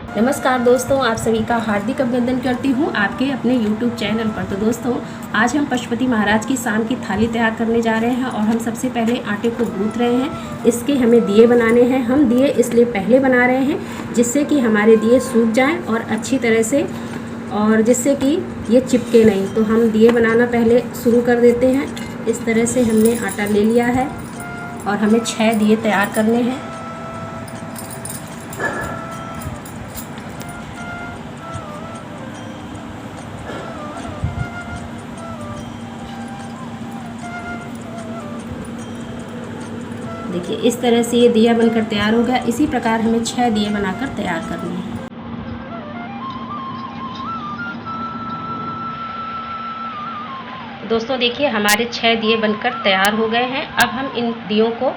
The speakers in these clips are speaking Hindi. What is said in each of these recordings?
नमस्कार दोस्तों, आप सभी का हार्दिक अभिनंदन करती हूँ आपके अपने YouTube चैनल पर। तो दोस्तों, आज हम पशुपति महाराज की शाम की थाली तैयार करने जा रहे हैं और हम सबसे पहले आटे को गूंथ रहे हैं। इसके हमें दिए बनाने हैं। हम दिए इसलिए पहले बना रहे हैं जिससे कि हमारे दिए सूख जाएं और अच्छी तरह से, और जिससे कि ये चिपके नहीं। तो हम दिए बनाना पहले शुरू कर देते हैं। इस तरह से हमने आटा ले लिया है और हमें 6 दिए तैयार करने हैं। देखिए, इस तरह से ये दिया बनकर तैयार हो गया। इसी प्रकार हमें 6 दिए बनाकर तैयार करने हैं। दोस्तों देखिए, हमारे 6 दिए बनकर तैयार हो गए हैं। अब हम इन दियों को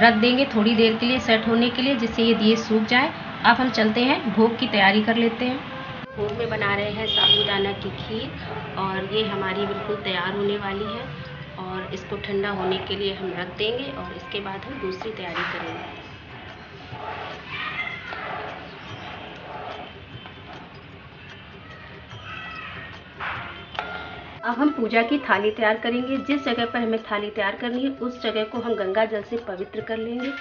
रख देंगे थोड़ी देर के लिए सेट होने के लिए, जिससे ये दिए सूख जाएं। अब हम चलते हैं, भोग की तैयारी कर लेते हैं। भोग में बना रहे हैं साबूदाना की खीर और ये हमारी बिल्कुल तैयार होने वाली है। और इसको ठंडा होने के लिए हम रख देंगे और इसके बाद हम दूसरी तैयारी करेंगे। अब हम पूजा की थाली तैयार करेंगे। जिस जगह पर हमें थाली तैयार करनी है उस जगह को हम गंगा जल से पवित्र कर लेंगे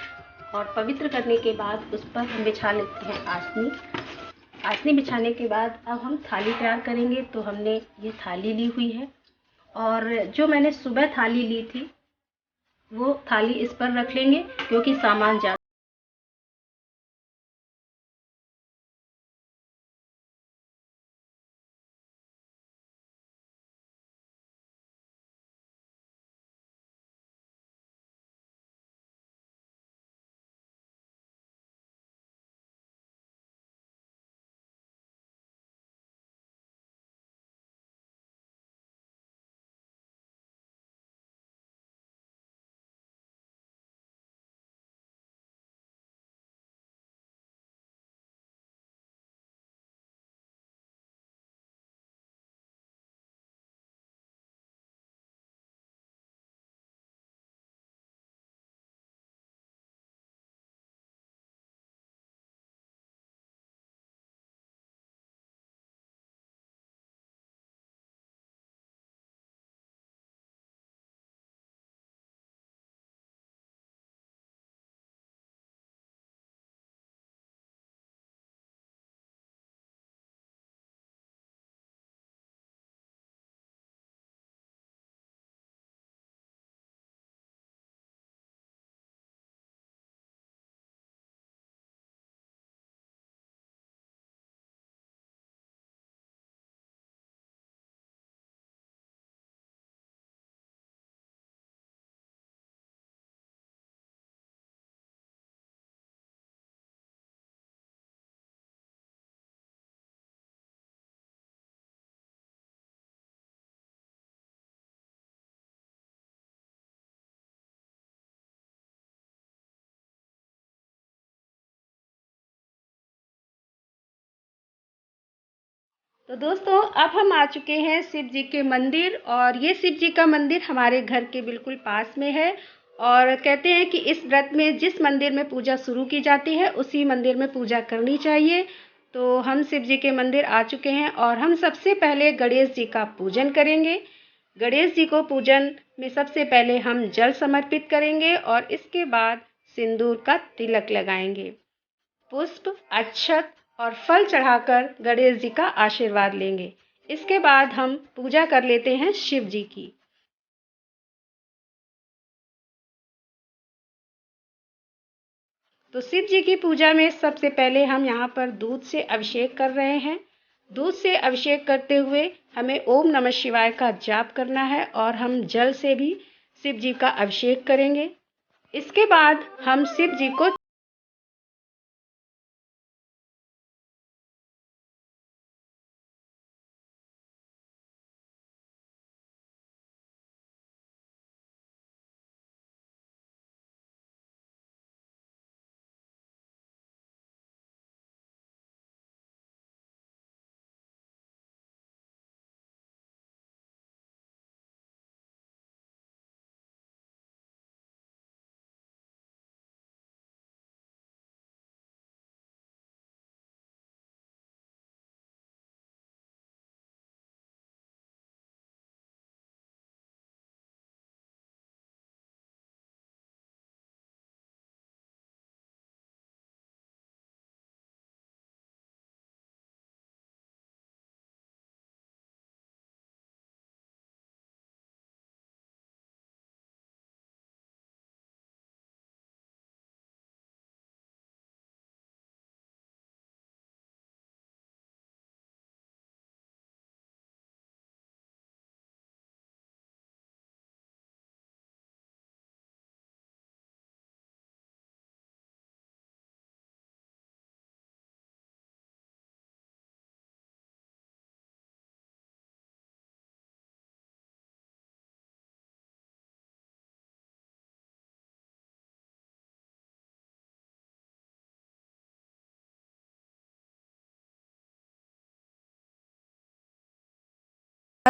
और पवित्र करने के बाद उस पर हम बिछा लेते हैं आसनी। आसनी बिछाने के बाद अब हम थाली तैयार करेंगे। तो हमने ये थाली ली हुई है और जो मैंने सुबह थाली ली थी वो थाली इस पर रख लेंगे, क्योंकि सामान ज़्यादा। तो दोस्तों, अब हम आ चुके हैं शिव जी के मंदिर और ये शिव जी का मंदिर हमारे घर के बिल्कुल पास में है। और कहते हैं कि इस व्रत में जिस मंदिर में पूजा शुरू की जाती है उसी मंदिर में पूजा करनी चाहिए। तो हम शिव जी के मंदिर आ चुके हैं और हम सबसे पहले गणेश जी का पूजन करेंगे। गणेश जी को पूजन में सबसे पहले हम जल समर्पित करेंगे और इसके बाद सिंदूर का तिलक लगाएंगे। पुष्प, अक्षत और फल चढ़ाकर गणेश जी का आशीर्वाद लेंगे। इसके बाद हम पूजा कर लेते हैं शिव जी की। तो शिव जी की पूजा में सबसे पहले हम यहाँ पर दूध से अभिषेक कर रहे हैं। दूध से अभिषेक करते हुए हमें ओम नमः शिवाय का जाप करना है और हम जल से भी शिव जी का अभिषेक करेंगे। इसके बाद हम शिव जी को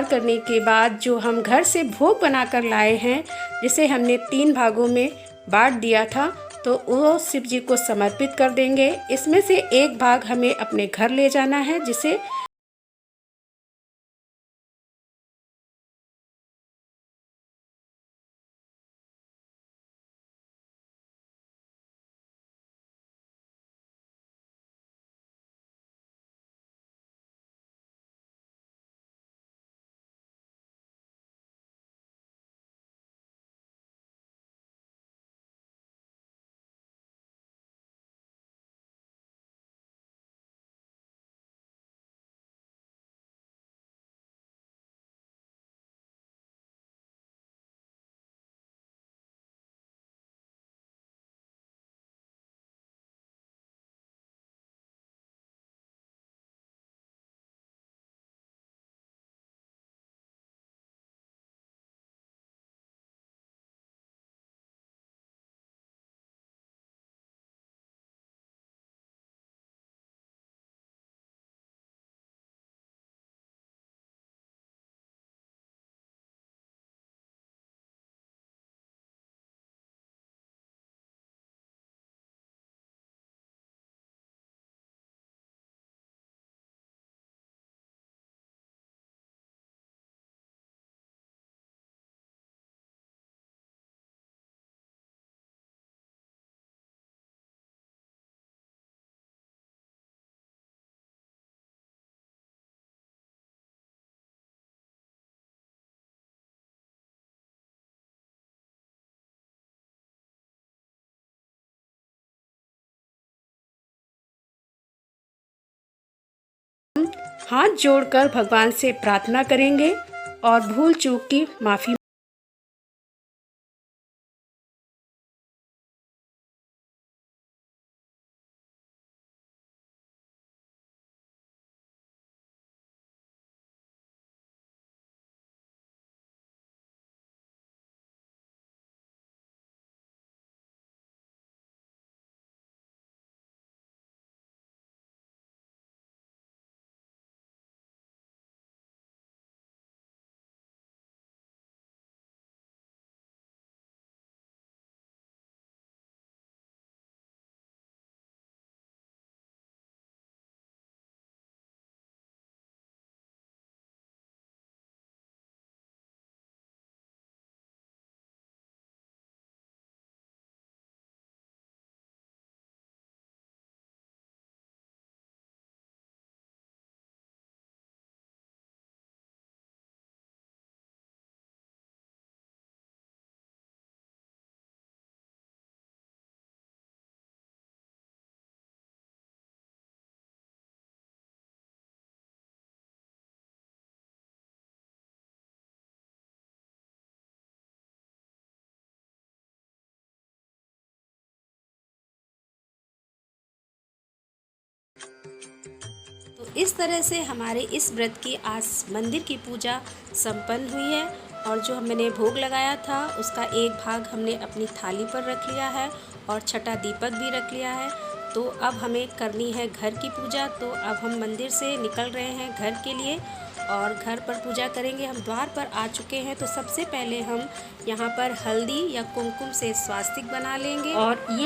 करने के बाद जो हम घर से भोग बनाकर लाए हैं, जिसे हमने 3 भागों में बांट दिया था, तो वो शिव जी को समर्पित कर देंगे। इसमें से एक भाग हमें अपने घर ले जाना है, जिसे हाथ जोड़कर भगवान से प्रार्थना करेंगे और भूल चूक की माफ़ी। तो इस तरह से हमारे इस व्रत की आज मंदिर की पूजा संपन्न हुई है। और जो मैंने भोग लगाया था उसका एक भाग हमने अपनी थाली पर रख लिया है और छठा दीपक भी रख लिया है। तो अब हमें करनी है घर की पूजा। तो अब हम मंदिर से निकल रहे हैं घर के लिए और घर पर पूजा करेंगे। हम द्वार पर आ चुके हैं। तो सबसे पहले हम यहाँ पर हल्दी या कुमकुम से स्वास्तिक बना लेंगे। और ये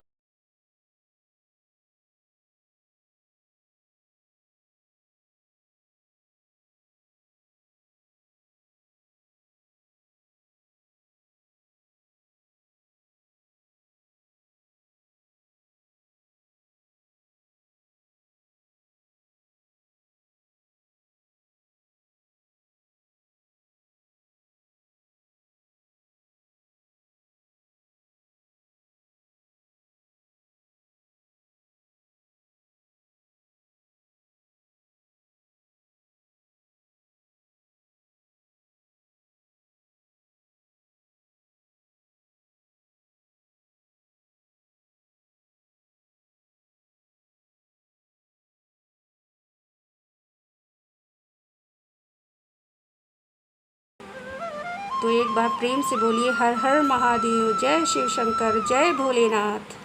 तो एक बार प्रेम से बोलिए हर हर महादेव, जय शिव शंकर, जय भोलेनाथ।